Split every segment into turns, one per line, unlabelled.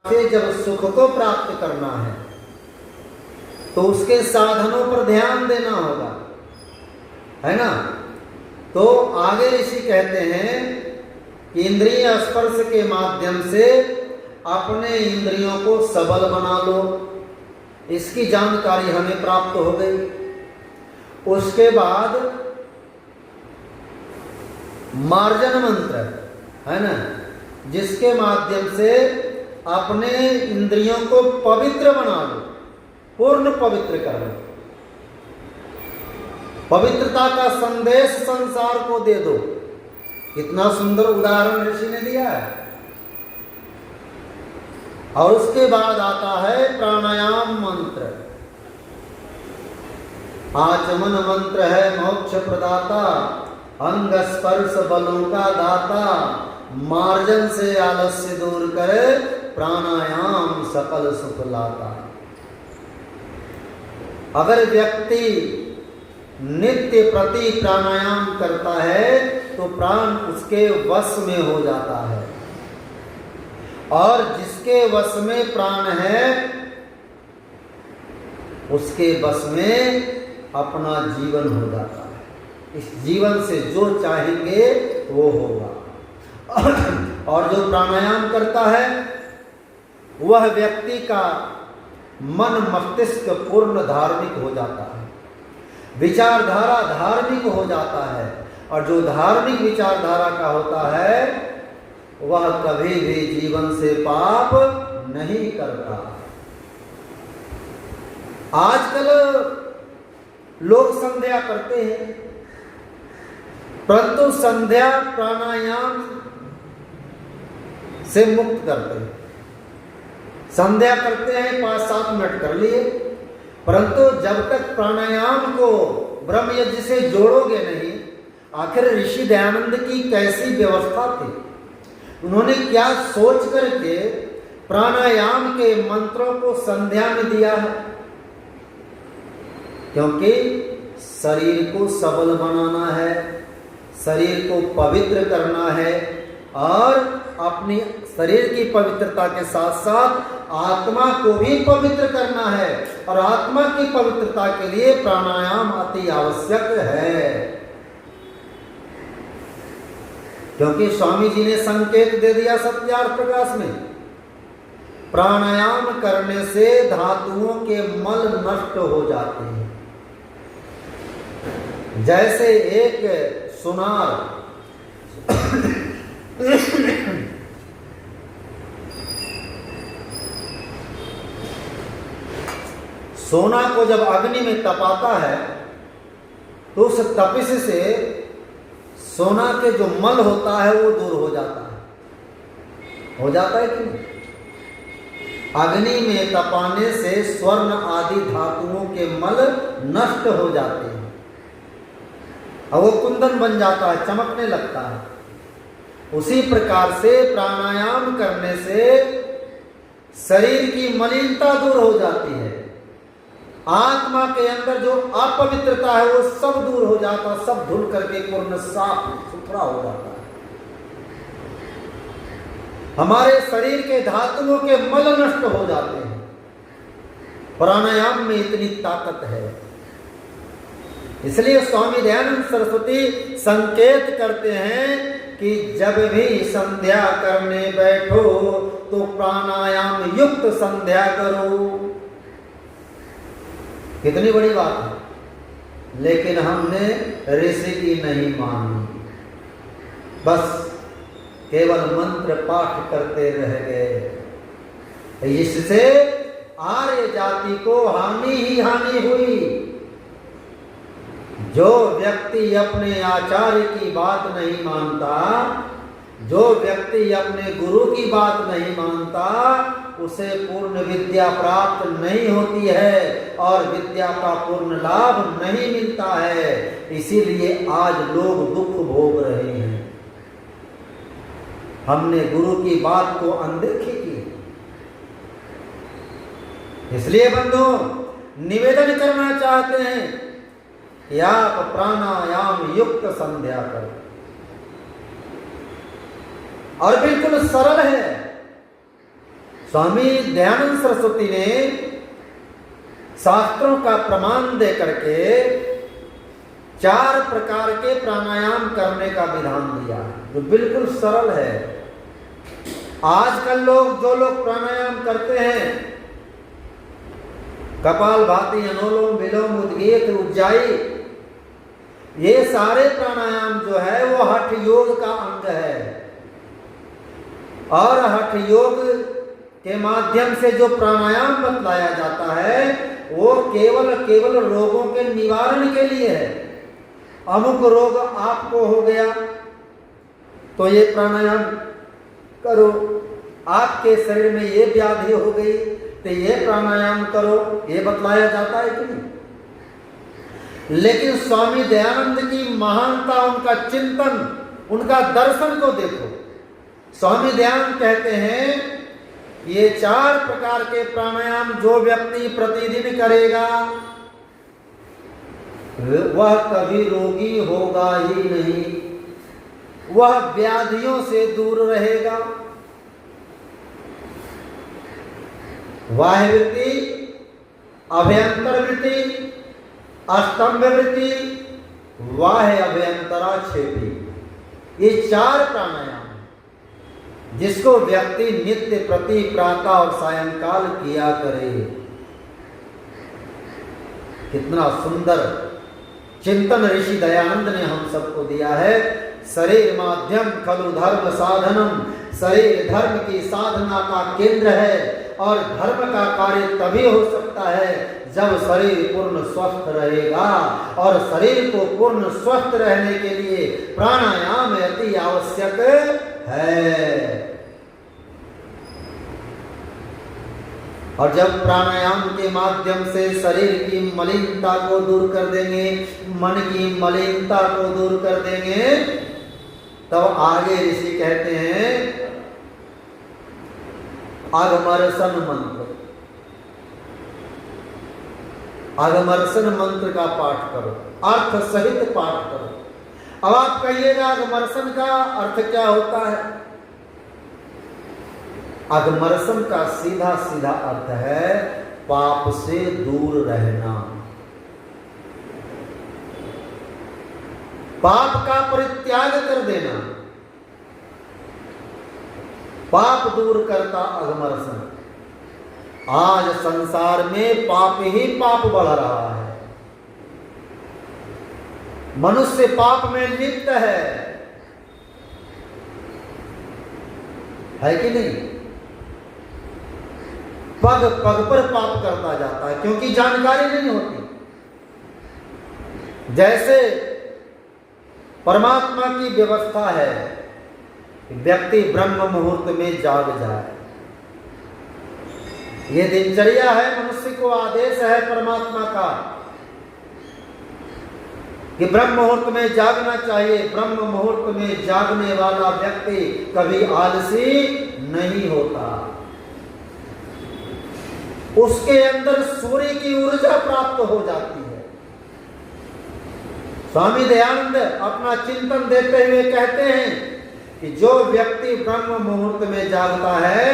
से जब सुख को प्राप्त करना है तो उसके साधनों पर ध्यान देना होगा, है ना। तो आगे ऋषि कहते हैं कि इंद्रिय स्पर्श के माध्यम से अपने इंद्रियों को सबल बना लो, इसकी जानकारी हमें प्राप्त हो गई। उसके बाद मार्जन मंत्र है ना, जिसके माध्यम से अपने इंद्रियों को पवित्र बना लो, पूर्ण पवित्र कर लो। पवित्रता का संदेश संसार को दे दो। कितना सुंदर उदाहरण ऋषि ने दिया है। और उसके बाद आता है प्राणायाम मंत्र। आचमन मंत्र है मोक्ष प्रदाता, अंग स्पर्श बलों का दाता, मार्जन से आलस्य दूर करे, प्राणायाम सकल सुख लाता। अगर व्यक्ति नित्य प्रति प्राणायाम करता है तो प्राण उसके वश में हो जाता है, और जिसके वश में प्राण है उसके वश में अपना जीवन हो जाता है। इस जीवन से जो चाहेंगे वो होगा। और जो प्राणायाम करता है वह व्यक्ति का मन मस्तिष्क पूर्ण धार्मिक हो जाता है, विचारधारा धार्मिक हो जाता है। और जो धार्मिक विचारधारा का होता है वह कभी भी जीवन से पाप नहीं करता। आजकल लोग संध्या करते हैं, परंतु संध्या प्राणायाम से मुक्त करते हैं। संध्या करते हैं 5-7 मिनट कर लिए, परंतु जब तक प्राणायाम को ब्रह्म यज्ञ से जोड़ोगे नहीं। आखिर ऋषि दयानंद की कैसी व्यवस्था थी, उन्होंने क्या सोच करके प्राणायाम के मंत्रों को संध्या में दिया है। क्योंकि शरीर को सबल बनाना है, शरीर को पवित्र करना है, और अपनी शरीर की पवित्रता के साथ साथ आत्मा को भी पवित्र करना है। और आत्मा की पवित्रता के लिए प्राणायाम अति आवश्यक है। क्योंकि स्वामी जी ने संकेत दे दिया सत्यार्थ प्रकाश में, प्राणायाम करने से धातुओं के मल नष्ट हो जाते हैं। जैसे एक सुनार सोना को जब अग्नि में तपाता है तो उस तपिश से सोना के जो मल होता है वो दूर हो जाता है। हो जाता है कि नहीं? अग्नि में तपाने से स्वर्ण आदि धातुओं के मल नष्ट हो जाते हैं और वो कुंदन बन जाता है, चमकने लगता है। उसी प्रकार से प्राणायाम करने से शरीर की मलिनता दूर हो जाती है। आत्मा के अंदर जो अपवित्रता है वो सब दूर हो जाता, सब धुल करके पूर्ण साफ सुथरा हो जाता है। हमारे शरीर के धातुओं के मल नष्ट हो जाते हैं। प्राणायाम में इतनी ताकत है। इसलिए स्वामी दयानंद सरस्वती संकेत करते हैं कि जब भी संध्या करने बैठो तो प्राणायाम युक्त संध्या करो। कितनी बड़ी बात है, लेकिन हमने ऋषि की नहीं मानी, बस केवल मंत्र पाठ करते रह गए। इससे आर्य जाति को हानि ही हानि हुई। जो व्यक्ति अपने आचार्य की बात नहीं मानता, जो व्यक्ति अपने गुरु की बात नहीं मानता, उसे पूर्ण विद्या प्राप्त नहीं होती है और विद्या का पूर्ण लाभ नहीं मिलता है। इसीलिए आज लोग दुख भोग रहे हैं। हमने गुरु की बात को अनदेखी की। इसलिए बंधु निवेदन करना चाहते हैं कि आप प्राणायाम युक्त संध्या करो। और बिल्कुल सरल है, स्वामी दयानंद सरस्वती ने शास्त्रों का प्रमाण दे करके 4 प्रकार के प्राणायाम करने का विधान दिया, जो बिल्कुल सरल है। आजकल जो लोग प्राणायाम करते हैं, कपालभाति, अनुलोम विलोम, उद्गीत, उज्जाई, ये सारे प्राणायाम जो है वो हठ योग का अंग है। और हठ योग के माध्यम से जो प्राणायाम बतलाया जाता है वो केवल रोगों के निवारण के लिए है। अमुक रोग आपको हो गया तो ये प्राणायाम करो, आपके शरीर में ये व्याधि हो गई तो ये प्राणायाम करो, ये बतलाया जाता है कि नहीं? लेकिन स्वामी दयानंद की महानता, उनका चिंतन, उनका दर्शन को देखो। स्वामी दयानंद कहते हैं ये 4 प्रकार के प्राणायाम जो व्यक्ति प्रतिदिन करेगा वह कभी रोगी होगा ही नहीं, वह व्याधियों से दूर रहेगा। बाह्य वृत्ति, अभ्यंतर वृत्ति, अष्टम्भ वृत्ति, बाह्य अभ्यंतरा क्षेपी, ये 4 प्राणायाम जिसको व्यक्ति नित्य प्रति प्रातः और सायंकाल किया करे। कितना सुंदर चिंतन ऋषि दयानंद ने हम सबको दिया है। शरीर माध्यम खलु धर्म साधनम, शरीर धर्म की साधना का केंद्र है और धर्म का कार्य तभी हो सकता है जब शरीर पूर्ण स्वस्थ रहेगा। और शरीर को पूर्ण स्वस्थ रहने के लिए प्राणायाम अति आवश्यक है। और जब प्राणायाम के माध्यम से शरीर की मलिनता को दूर कर देंगे, मन की मलिनता को दूर कर देंगे, तब आगे ऋषि कहते हैं आगमर्शन मंत्र। आगमर्शन मंत्र का पाठ करो, अर्थ सहित पाठ करो। अब आप कहिएगा आगमर्शन का अर्थ क्या होता है? आगमर्शन का सीधा सीधा अर्थ है पाप से दूर रहना, पाप का परित्याग कर देना। पाप दूर करता आगमर्शन। आज संसार में पाप ही पाप बढ़ रहा है, मनुष्य पाप में लिप्त है कि नहीं? पग पग पर पाप करता जाता है क्योंकि जानकारी नहीं होती। जैसे परमात्मा की व्यवस्था है व्यक्ति ब्रह्म मुहूर्त में जाग जाए, ये दिनचर्या है, मनुष्य को आदेश है परमात्मा का कि ब्रह्म मुहूर्त में जागना चाहिए। ब्रह्म मुहूर्त में जागने वाला व्यक्ति कभी आलसी नहीं होता, उसके अंदर सूर्य की ऊर्जा प्राप्त हो जाती है। स्वामी दयानंद अपना चिंतन देते हुए कहते हैं कि जो व्यक्ति ब्रह्म मुहूर्त में जागता है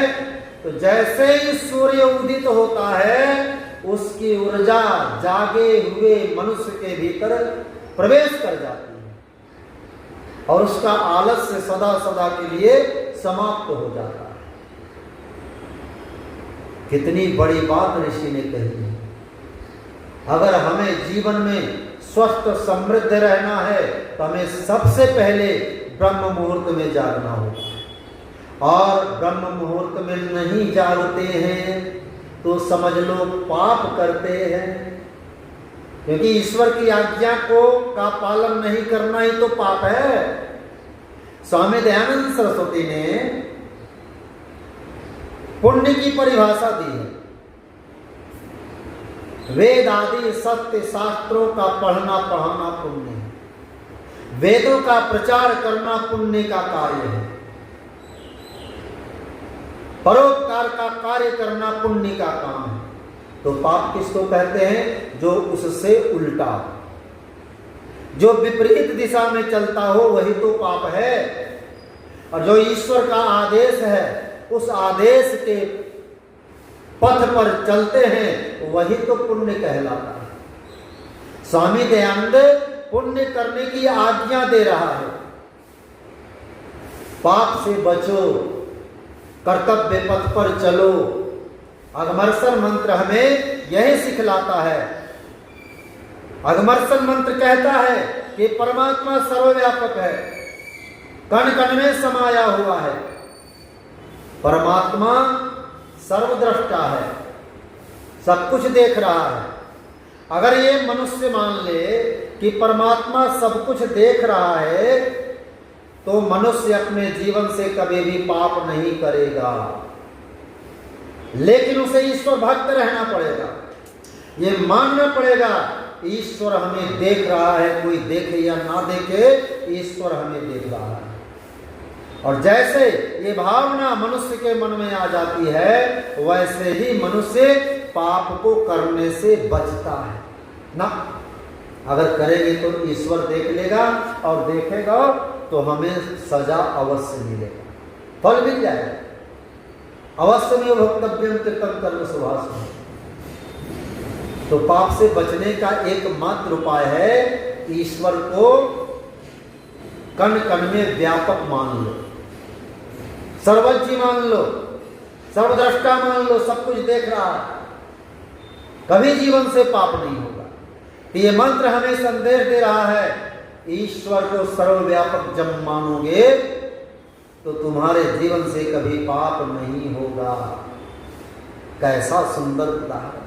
तो जैसे ही सूर्य उदित होता है उसकी ऊर्जा जागे हुए मनुष्य के भीतर प्रवेश कर जाती है और उसका आलस्य सदा सदा के लिए समाप्त हो जाता है। कितनी बड़ी बात ऋषि ने कही है। अगर हमें जीवन में स्वस्थ समृद्ध रहना है तो हमें सबसे पहले ब्रह्म मुहूर्त में जागना होगा। और ब्रह्म मुहूर्त में नहीं जागते हैं तो समझ लो पाप करते हैं, क्योंकि ईश्वर की आज्ञा का पालन नहीं करना ही तो पाप है। स्वामी दयानंद सरस्वती ने पुण्य की परिभाषा दी है। वेद आदि सत्य शास्त्रों का पढ़ना पढ़ाना पुण्य है, वेदों का प्रचार करना पुण्य का कार्य है, परोपकार का कार्य करना पुण्य का काम है। तो पाप किसको कहते हैं? जो उससे उल्टा, जो विपरीत दिशा में चलता हो वही तो पाप है। और जो ईश्वर का आदेश है उस आदेश के पथ पर चलते हैं वही तो पुण्य कहलाता है। स्वामी दयानंद पुण्य करने की आज्ञा दे रहा है। पाप से बचो, कर्तव्य पथ पर चलो। अगमर्सन मंत्र हमें यही सिखलाता है। अगमर्सन मंत्र कहता है कि परमात्मा सर्वव्यापक है, कण कण में समाया हुआ है। परमात्मा सर्वद्रष्टा है, सब कुछ देख रहा है। अगर ये मनुष्य मान ले कि परमात्मा सब कुछ देख रहा है तो मनुष्य अपने जीवन से कभी भी पाप नहीं करेगा। लेकिन उसे ईश्वर भक्त रहना पड़ेगा, ये मानना पड़ेगा ईश्वर हमें देख रहा है, कोई देखे या ना देखे ईश्वर हमें देख रहा है। और जैसे ये भावना मनुष्य के मन में आ जाती है वैसे ही मनुष्य पाप को करने से बचता है ना। अगर करेंगे तो ईश्वर देख लेगा और देखेगा तो हमें सजा अवश्य मिलेगा, फल मिल जाएगा। अवश्य में भोक्तव्यम कृतं कर्म सुभाषितम्। तो पाप से बचने का एकमात्र उपाय है ईश्वर को कण कण में व्यापक मान लो, सर्वज्ञ मान लो, सर्वद्रष्टा मान लो, सब कुछ देख रहा है, कभी जीवन से पाप नहीं होगा। तो ये मंत्र हमें संदेश दे रहा है ईश्वर को सर्वव्यापक जब मानोगे तो तुम्हारे जीवन से कभी पाप नहीं होगा। कैसा सुंदर उदाहरण।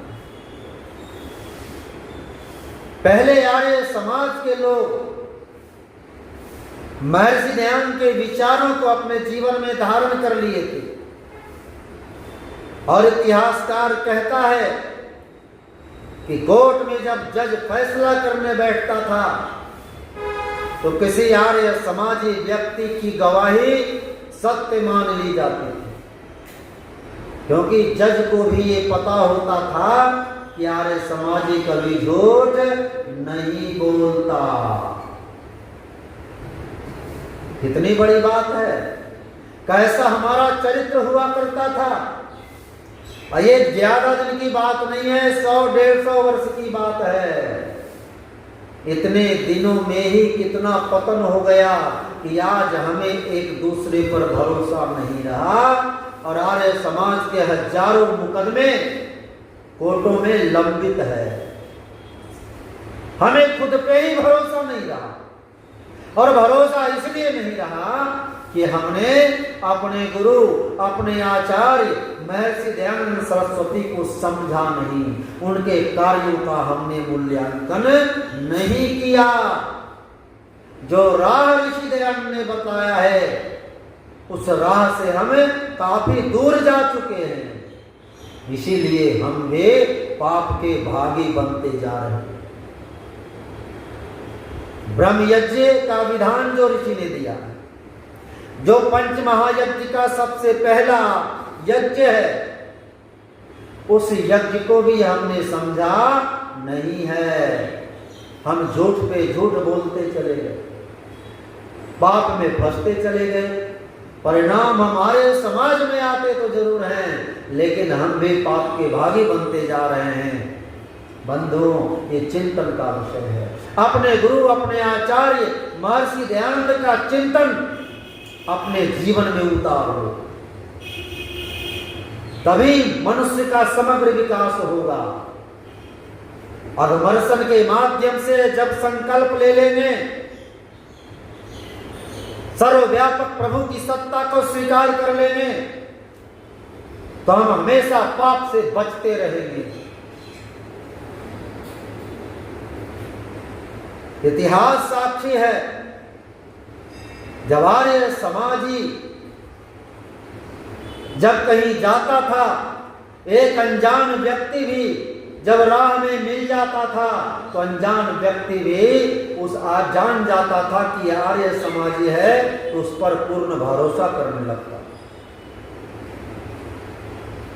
पहले आर्य समाज के लोग महर्षि दयानंद के विचारों को अपने जीवन में धारण कर लिए थे। और इतिहासकार कहता है कि कोर्ट में जब जज फैसला करने बैठता था तो किसी आर्य समाजी व्यक्ति की गवाही सत्य मान ली जाती थी, क्योंकि जज को भी ये पता होता था कि आर्य समाजी कभी झूठ नहीं बोलता। कितनी बड़ी बात है, कैसा हमारा चरित्र हुआ करता था। ये ज्यादा दिन की बात नहीं है, 100-150 वर्ष की बात है। इतने दिनों में ही कितना पतन हो गया कि आज हमें एक दूसरे पर भरोसा नहीं रहा और आर्य समाज के हजारों मुकदमे कोर्टों में लंबित है। हमें खुद पे ही भरोसा नहीं रहा, और भरोसा इसलिए नहीं रहा कि हमने अपने गुरु, अपने आचार्य महर्षि दयानंद सरस्वती को समझा नहीं, उनके कार्यों का हमने मूल्यांकन नहीं किया। जो राह ऋषि दयानंद ने बताया है उस राह से हम काफी दूर जा चुके हैं, इसीलिए हम भी पाप के भागी बनते जा रहे हैं। ब्रह्म यज्ञ का विधान जो ऋषि ने दिया, जो पंच महायज्ञ का सबसे पहला यज्ञ है, उस यज्ञ को भी हमने समझा नहीं है। हम झूठ पे झूठ बोलते चले गए, पाप में फंसते चले गए। परिणाम हमारे समाज में आते तो जरूर हैं, लेकिन हम भी पाप के भागी बनते जा रहे हैं। बंधुओं, ये चिंतन का विषय है। अपने गुरु, अपने आचार्य महर्षि दयानंद का चिंतन अपने जीवन में उतारो, तभी मनुष्य का समग्र विकास होगा। अगमर्सन के माध्यम से जब संकल्प ले लेंगे, सर्वव्यापक प्रभु की सत्ता को स्वीकार कर लेंगे, तो हम हमेशा पाप से बचते रहेंगे। इतिहास साक्षी है, जब आर्य समाजी जब कहीं जाता था, एक अनजान व्यक्ति भी जब राह में मिल जाता था तो अनजान व्यक्ति भी उस आज जान जाता था कि आर्य समाजी है, तो उस पर पूर्ण भरोसा करने लगता।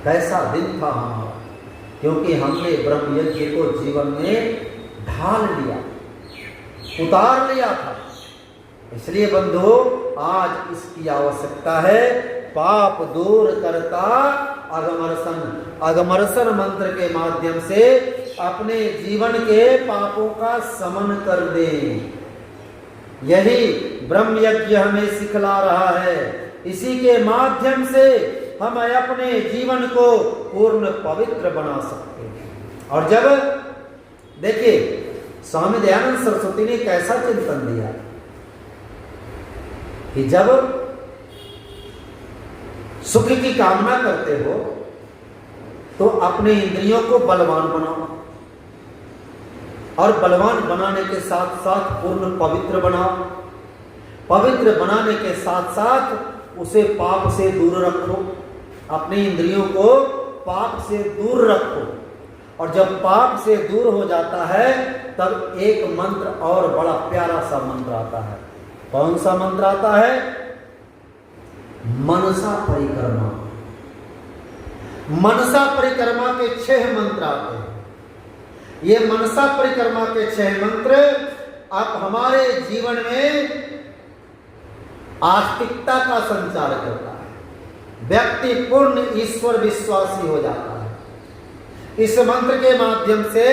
कैसा दिन था हमारा, क्योंकि हमने ब्रह्म यज्ञ को जीवन में ढाल लिया, उतार लिया था। इसलिए बंधुओं, आज इसकी आवश्यकता है। पाप दूर करता अगमर्शन, अगमर्शन मंत्र के माध्यम से अपने जीवन के पापों का समन कर दें। यही ब्रह्म यज्ञ हमें सिखला रहा है। इसी के माध्यम से हम अपने जीवन को पूर्ण पवित्र बना सकते हैं। और जब देखिए स्वामी दयानंद सरस्वती ने कैसा चिंतन दिया कि जब सुख की कामना करते हो तो अपने इंद्रियों को बलवान बनाओ, और बलवान बनाने के साथ साथ पूर्ण पवित्र बनाओ। पवित्र बनाने के साथ साथ उसे पाप से दूर रखो, अपने इंद्रियों को पाप से दूर रखो। और जब पाप से दूर हो जाता है तब एक मंत्र और बड़ा प्यारा सा मंत्र आता है। कौन सा मंत्र आता है? मनसा परिक्रमा। मनसा परिक्रमा के 6 मंत्र आते हैं। ये मनसा परिक्रमा के 6 मंत्र आप हमारे जीवन में आस्तिकता का संचार करता है। व्यक्ति पूर्ण ईश्वर विश्वासी हो जाता है। इस मंत्र के माध्यम से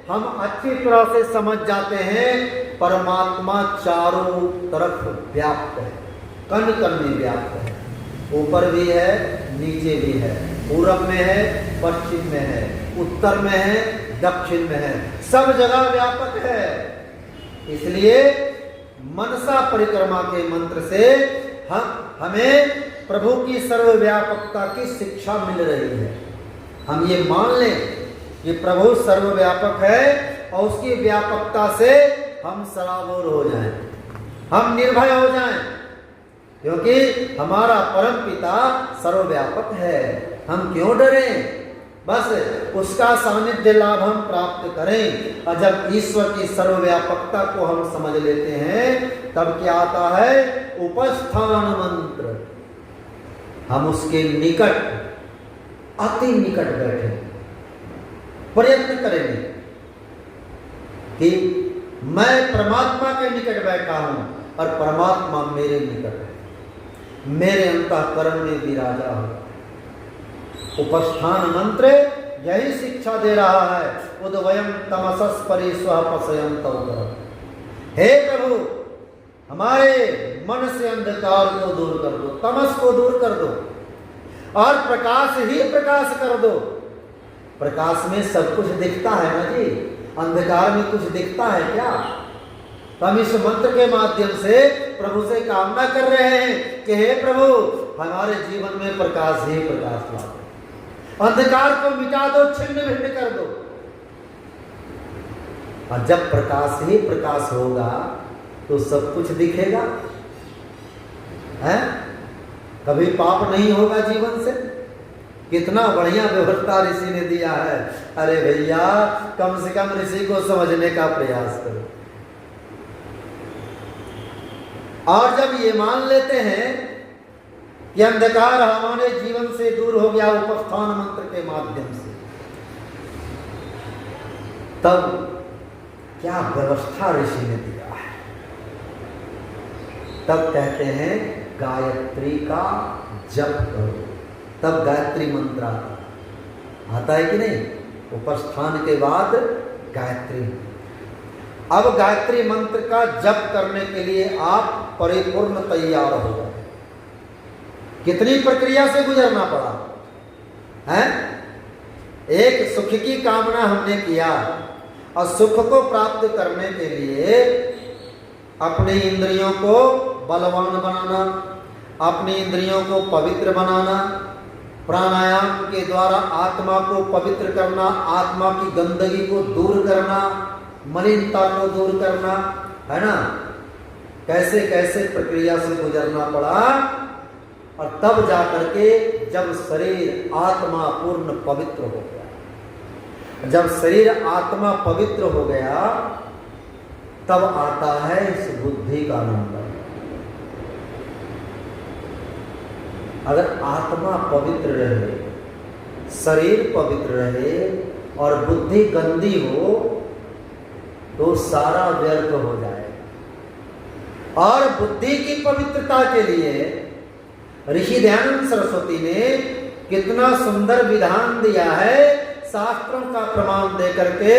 हम अच्छी तरह से समझ जाते हैं परमात्मा चारों तरफ व्याप्त है, कण कण में व्याप्त है। ऊपर भी है, नीचे भी है, पूरब में है, पश्चिम में है, उत्तर में है, दक्षिण में है, सब जगह व्यापक है। इसलिए मनसा परिक्रमा के मंत्र से हमें प्रभु की सर्वव्यापकता की शिक्षा मिल रही है। हम ये मान लें कि प्रभु सर्वव्यापक है और उसकी व्यापकता से हम सराबोर हो जाएं, हम निर्भय हो जाएं, क्योंकि हमारा परम पिता सर्वव्यापक है। हम क्यों डरें? बस उसका सानिध्य लाभ हम प्राप्त करें। और जब ईश्वर की सर्वव्यापकता को हम समझ लेते हैं तब क्या आता है? उपस्थान मंत्र। हम उसके निकट, अति निकट बैठे, प्रयत्न करेंगे कि मैं परमात्मा के निकट बैठा हूं और परमात्मा मेरे निकट है, मेरे अंतःकरण में विराजा हो। उपस्थान मंत्र यही शिक्षा दे रहा है। उद्वयम तमसस् परि स्वपसयं तौ। हे प्रभु, हमारे मन से अंधकार को दूर कर दो, तमस को दूर कर दो और प्रकाश ही प्रकाश कर दो। प्रकाश में सब कुछ दिखता है ना जी, अंधकार में कुछ दिखता है क्या? तो हम इस मंत्र के माध्यम से प्रभु से कामना कर रहे हैं कि हे प्रभु, हमारे जीवन में प्रकाश ही प्रकाश ला दो, अंधकार को मिटा दो, छिन्न भिन्न कर दो। और जब प्रकाश ही प्रकाश होगा तो सब कुछ दिखेगा, है? कभी पाप नहीं होगा जीवन से। कितना बढ़िया व्यवस्था ऋषि ने दिया है। अरे भैया, कम से कम ऋषि को समझने का प्रयास करो। और जब ये मान लेते हैं कि अंधकार हमारे जीवन से दूर हो गया उपस्थान मंत्र के माध्यम से, तब क्या व्यवस्था ऋषि ने दिया है। तब कहते हैं गायत्री का जप करो। तब गायत्री मंत्र आता है कि नहीं? उपस्थान के बाद गायत्री। अब गायत्री मंत्र का जप करने के लिए आप परिपूर्ण तैयार हो गए। कितनी प्रक्रिया से गुजरना पड़ा है? एक सुख की कामना हमने किया और सुख को प्राप्त करने के लिए अपने इंद्रियों को बलवान बनाना, अपनी इंद्रियों को पवित्र बनाना, प्राणायाम के द्वारा आत्मा को पवित्र करना, आत्मा की गंदगी को दूर करना, मलिनता को दूर करना, है ना? कैसे कैसे प्रक्रिया से गुजरना पड़ा। और तब जाकर के जब शरीर आत्मा पूर्ण पवित्र हो गया, जब शरीर आत्मा पवित्र हो गया, तब आता है इस बुद्धि का नंबर। अगर आत्मा पवित्र रहे, शरीर पवित्र रहे और बुद्धि गंदी हो तो सारा व्यर्थ हो जाएगा। और बुद्धि की पवित्रता के लिए ऋषि दयानंद सरस्वती ने कितना सुंदर विधान दिया है शास्त्रों का प्रमाण दे करके,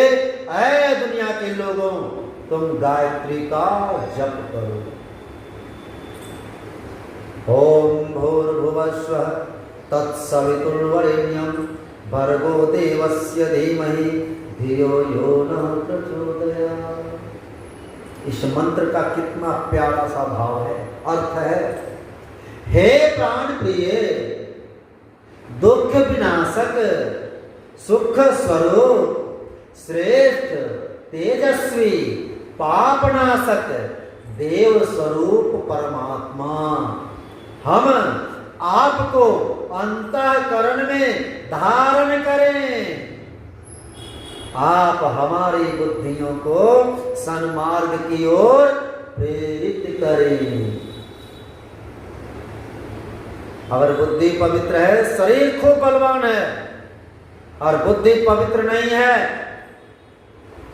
ऐ दुनिया के लोगों तुम गायत्री का जप करो। ओम भूर्भुवस्वः तत्सवितुर्वरेण्यं भर्गो देवस्य धीमहि धियो यो नः प्रचोदयात्। इस मंत्र का कितना प्यारा सा भाव है, अर्थ है, हे प्राण प्रिय, दुख विनाशक, सुख स्वरूप, श्रेष्ठ, तेजस्वी, पापनाशक, देव स्वरूप परमात्मा, हम आपको अंतःकरण में धारण करें। आप हमारी बुद्धियों को सन्मार्ग की ओर प्रेरित करें। अगर बुद्धि पवित्र है, शरीर खूब बलवान है, और बुद्धि पवित्र नहीं है,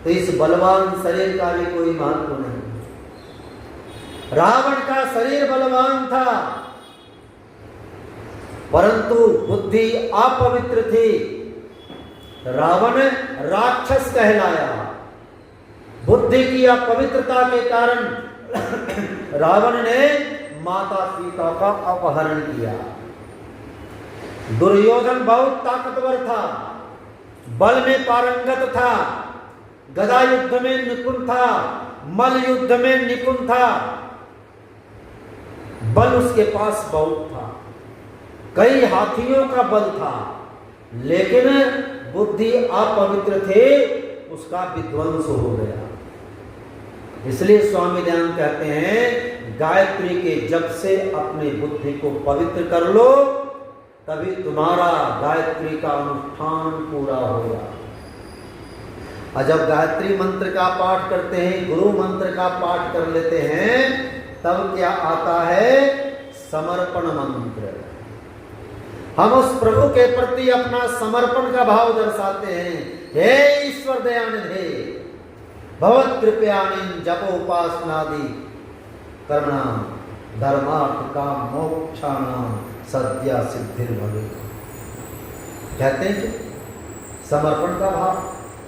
तो इस बलवान शरीर का भी कोई महत्व नहीं। रावण का शरीर बलवान था, परंतु बुद्धि अपवित्र थी। रावण राक्षस कहलाया। बुद्धि की अपवित्रता के कारण रावण ने माता सीता का अपहरण किया। दुर्योधन बहुत ताकतवर था, बल में पारंगत था, गदा युद्ध में निपुण था, मल युद्ध में निपुण था, बल उसके पास बहुत था, कई हाथियों का बल था, लेकिन बुद्धि अपवित्र थे, उसका विध्वंस हो गया। इसलिए स्वामी दयानंद कहते हैं, गायत्री के जप से अपनी बुद्धि को पवित्र कर लो, तभी तुम्हारा गायत्री का अनुष्ठान पूरा होगा। और जब गायत्री मंत्र का पाठ करते हैं, गुरु मंत्र का पाठ कर लेते हैं, तब क्या आता है? समर्पण मंत्र। हम उस प्रभु के प्रति अपना समर्पण का भाव दर्शाते हैं। हे ईश्वर दयानिधे, भगवत कृपयानि जपोपासनादि कर्मणाम धर्मार्थ काम मोक्षाणाम सद्या सिद्धिर भवे। कहते हैं कि समर्पण का भाव,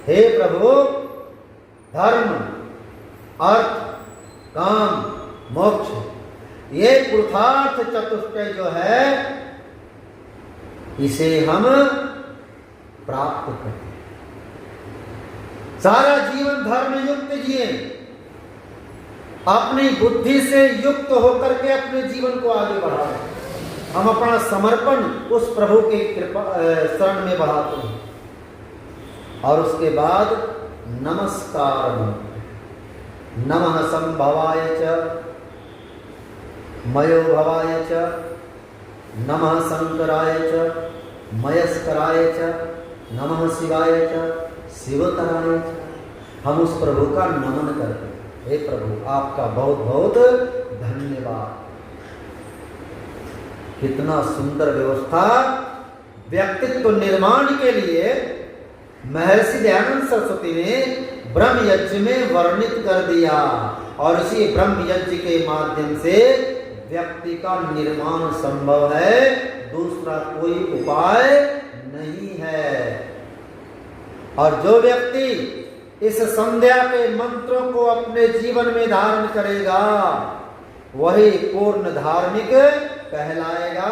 हे प्रभु, धर्म, अर्थ, काम, मोक्ष, ये पुरुषार्थ चतुष्टय जो है, इसे हम प्राप्त करें। सारा जीवन धर्म युक्त जिए, अपनी बुद्धि से युक्त होकर के अपने जीवन को आगे बढ़ाएं। हम अपना समर्पण उस प्रभु के कृपा शरण में बढ़ाते हैं। और उसके बाद नमस्कार, नमः संभवाय च मयो भवाय च, नमः शंकराय च मयस्कराय च, नमः शिवाय च शिवतराय च। हम उस प्रभु का नमन करते हैं। हे प्रभु, आपका बहुत बहुत धन्यवाद। कितना सुंदर व्यवस्था व्यक्तित्व निर्माण के लिए महर्षि दयानंद सरस्वती ने ब्रह्म यज्ञ में वर्णित कर दिया। और इसी ब्रह्म यज्ञ के माध्यम से व्यक्ति का निर्माण संभव है, दूसरा कोई उपाय नहीं है। और जो व्यक्ति इस संध्या के मंत्रों को अपने जीवन में धारण करेगा, वही पूर्ण धार्मिक कहलाएगा।